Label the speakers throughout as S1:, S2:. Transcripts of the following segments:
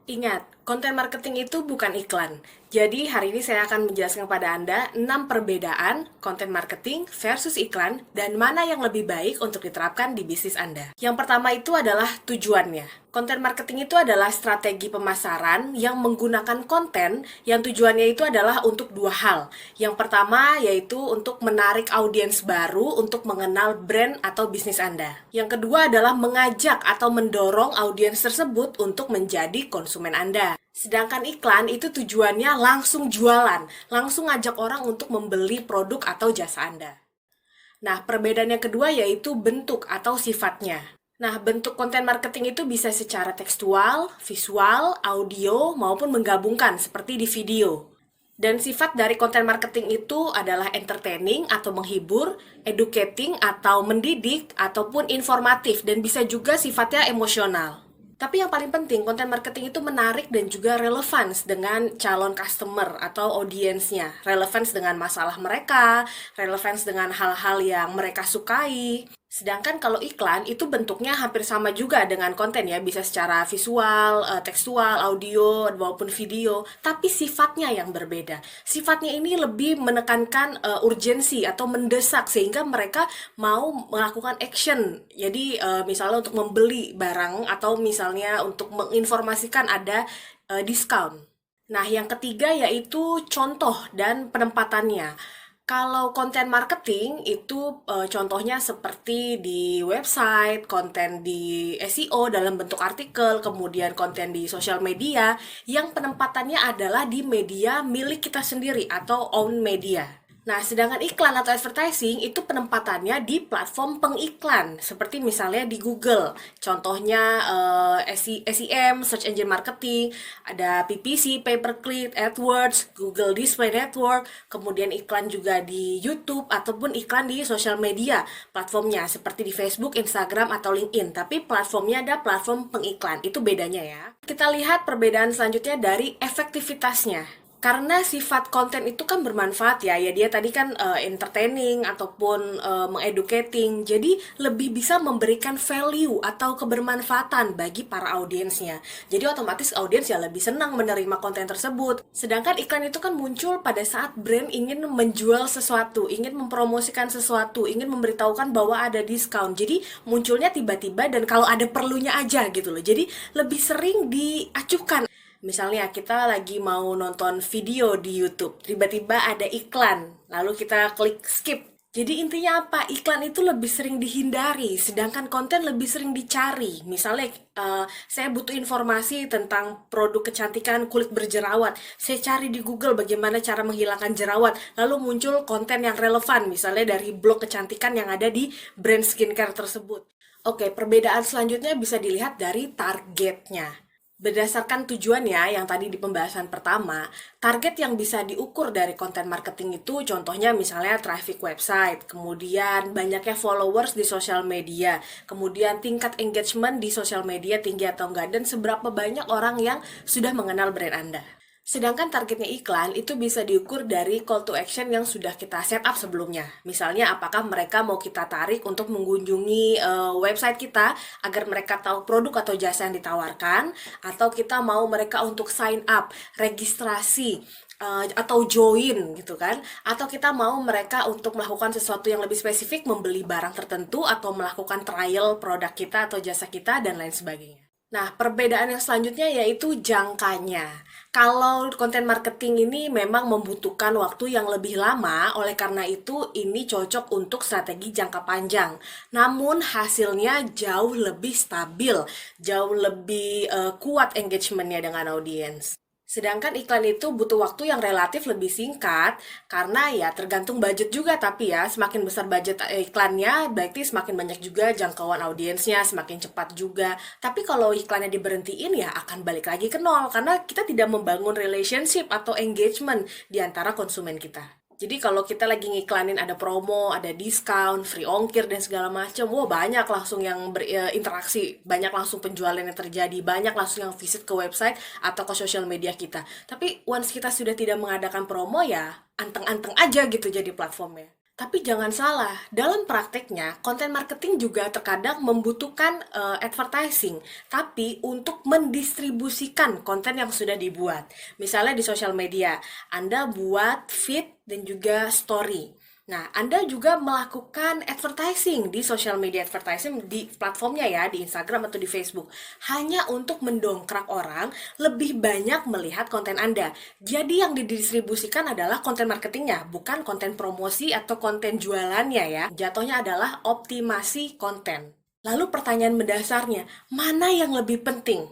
S1: Ingat, konten marketing itu bukan iklan. Jadi hari ini saya akan menjelaskan kepada Anda 6 perbedaan konten marketing versus iklan dan mana yang lebih baik untuk diterapkan di bisnis Anda. Yang pertama itu adalah tujuannya. Konten marketing itu adalah strategi pemasaran yang menggunakan konten yang tujuannya itu adalah untuk dua hal. Yang pertama yaitu untuk menarik audiens baru untuk mengenal brand atau bisnis Anda. Yang kedua adalah mengajak atau mendorong audiens tersebut untuk menjadi konsumen Anda. Sedangkan iklan itu tujuannya langsung jualan, langsung ngajak orang untuk membeli produk atau jasa Anda. Nah, perbedaan yang kedua yaitu bentuk atau sifatnya. Nah, bentuk konten marketing itu bisa secara tekstual, visual, audio, maupun menggabungkan seperti di video. Dan sifat dari konten marketing itu adalah entertaining atau menghibur, educating atau mendidik, ataupun informatif, dan bisa juga sifatnya emosional. Tapi yang paling penting, konten marketing itu menarik dan juga relevan dengan calon customer atau audiensnya. Relevan dengan masalah mereka, relevan dengan hal-hal yang mereka sukai. Sedangkan kalau iklan itu bentuknya hampir sama juga dengan konten ya, bisa secara visual, tekstual, audio, maupun video, tapi sifatnya yang berbeda. Sifatnya ini lebih menekankan urgensi atau mendesak sehingga mereka mau melakukan action. Jadi misalnya untuk membeli barang atau misalnya untuk menginformasikan ada diskon. Nah, yang ketiga yaitu contoh dan penempatannya. Kalau konten marketing itu contohnya seperti di website, konten di SEO dalam bentuk artikel, kemudian konten di sosial media yang penempatannya adalah di media milik kita sendiri atau own media. Nah, sedangkan iklan atau advertising itu penempatannya di platform pengiklan, seperti misalnya di Google. Contohnya SEM, Search Engine Marketing, ada PPC, Pay Per Click, AdWords, Google Display Network, kemudian iklan juga di YouTube, ataupun iklan di sosial media platformnya, seperti di Facebook, Instagram, atau LinkedIn. Tapi platformnya ada platform pengiklan, itu bedanya ya. Kita lihat perbedaan selanjutnya dari efektivitasnya. Karena sifat konten itu kan bermanfaat ya, dia tadi kan entertaining ataupun mengeducating, jadi lebih bisa memberikan value atau kebermanfaatan bagi para audiensnya. Jadi otomatis audiens ya lebih senang menerima konten tersebut. Sedangkan iklan itu kan muncul pada saat brand ingin menjual sesuatu, ingin mempromosikan sesuatu, ingin memberitahukan bahwa ada diskon. Jadi munculnya tiba-tiba dan kalau ada perlunya aja gitu loh. Jadi lebih sering diacuhkan. Misalnya kita lagi mau nonton video di YouTube, tiba-tiba ada iklan, lalu kita klik skip. Jadi intinya apa? Iklan itu lebih sering dihindari, sedangkan konten lebih sering dicari. Misalnya saya butuh informasi tentang produk kecantikan kulit berjerawat. Saya cari di Google bagaimana cara menghilangkan jerawat. Lalu muncul konten yang relevan, misalnya dari blog kecantikan yang ada di brand skincare tersebut. Oke, perbedaan selanjutnya bisa dilihat dari targetnya. Berdasarkan tujuannya yang tadi di pembahasan pertama, target yang bisa diukur dari konten marketing itu contohnya misalnya traffic website, kemudian banyaknya followers di sosial media, kemudian tingkat engagement di sosial media tinggi atau enggak, dan seberapa banyak orang yang sudah mengenal brand Anda. Sedangkan targetnya iklan itu bisa diukur dari call to action yang sudah kita set up sebelumnya. Misalnya apakah mereka mau kita tarik untuk mengunjungi website kita agar mereka tahu produk atau jasa yang ditawarkan, atau kita mau mereka untuk sign up, registrasi, atau join gitu kan, atau kita mau mereka untuk melakukan sesuatu yang lebih spesifik, membeli barang tertentu atau melakukan trial produk kita atau jasa kita dan lain sebagainya. Nah, perbedaan yang selanjutnya yaitu jangkanya. Kalau konten marketing ini memang membutuhkan waktu yang lebih lama, oleh karena itu ini cocok untuk strategi jangka panjang. Namun hasilnya jauh lebih stabil, jauh lebih kuat engagementnya dengan audiens. Sedangkan iklan itu butuh waktu yang relatif lebih singkat karena ya tergantung budget juga, tapi ya semakin besar budget iklannya berarti semakin banyak juga jangkauan audiensnya, semakin cepat juga. Tapi kalau iklannya diberhentiin ya akan balik lagi ke nol karena kita tidak membangun relationship atau engagement di antara konsumen kita. Jadi kalau kita lagi ngiklanin ada promo, ada diskon, free ongkir dan segala macam, wah banyak langsung yang berinteraksi, banyak langsung penjualan yang terjadi, banyak langsung yang visit ke website atau ke sosial media kita. Tapi once kita sudah tidak mengadakan promo ya anteng-anteng aja gitu jadi platformnya. Tapi jangan salah, dalam prakteknya, konten marketing juga terkadang membutuhkan advertising, tapi untuk mendistribusikan konten yang sudah dibuat. Misalnya di sosial media, Anda buat feed dan juga story. Nah, Anda juga melakukan advertising di social media advertising di platformnya ya, di Instagram atau di Facebook. Hanya untuk mendongkrak orang lebih banyak melihat konten Anda. Jadi yang didistribusikan adalah konten marketingnya, bukan konten promosi atau konten jualannya ya. Jatuhnya adalah optimasi konten. Lalu pertanyaan mendasarnya, mana yang lebih penting?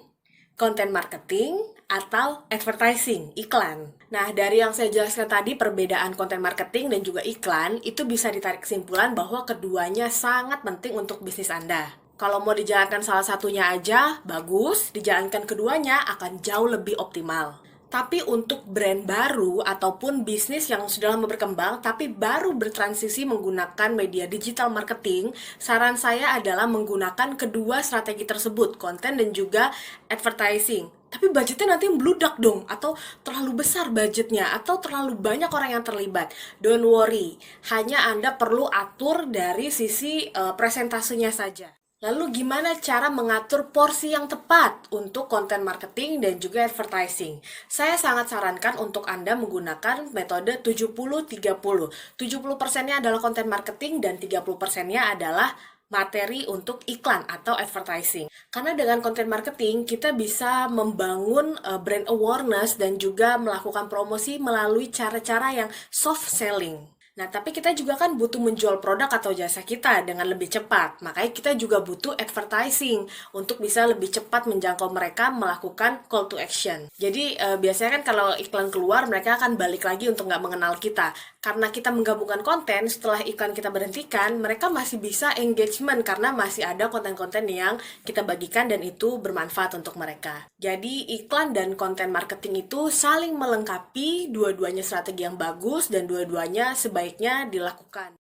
S1: Konten marketing atau advertising, iklan. Nah, dari yang saya jelaskan tadi, perbedaan konten marketing dan juga iklan, itu bisa ditarik kesimpulan bahwa keduanya sangat penting untuk bisnis Anda. Kalau mau dijalankan salah satunya aja, bagus. Dijalankan keduanya akan jauh lebih optimal. Tapi untuk brand baru ataupun bisnis yang sudah lama berkembang tapi baru bertransisi menggunakan media digital marketing, saran saya adalah menggunakan kedua strategi tersebut, konten dan juga advertising. Tapi budgetnya nanti membludak dong, atau terlalu besar budgetnya, atau terlalu banyak orang yang terlibat. Don't worry, hanya Anda perlu atur dari sisi presentasenya saja. Lalu gimana cara mengatur porsi yang tepat untuk konten marketing dan juga advertising? Saya sangat sarankan untuk Anda menggunakan metode 70-30. 70%-nya adalah konten marketing dan 30%-nya adalah materi untuk iklan atau advertising. Karena dengan konten marketing kita bisa membangun brand awareness dan juga melakukan promosi melalui cara-cara yang soft selling. Nah, tapi kita juga kan butuh menjual produk atau jasa kita dengan lebih cepat. Makanya kita juga butuh advertising untuk bisa lebih cepat menjangkau mereka melakukan call to action. Jadi, biasanya kan kalau iklan keluar, mereka akan balik lagi untuk nggak mengenal kita. Karena kita menggabungkan konten, setelah iklan kita berhentikan, mereka masih bisa engagement karena masih ada konten-konten yang kita bagikan dan itu bermanfaat untuk mereka. Jadi, iklan dan konten marketing itu saling melengkapi, dua-duanya strategi yang bagus dan dua-duanya sebaiknya dilakukan.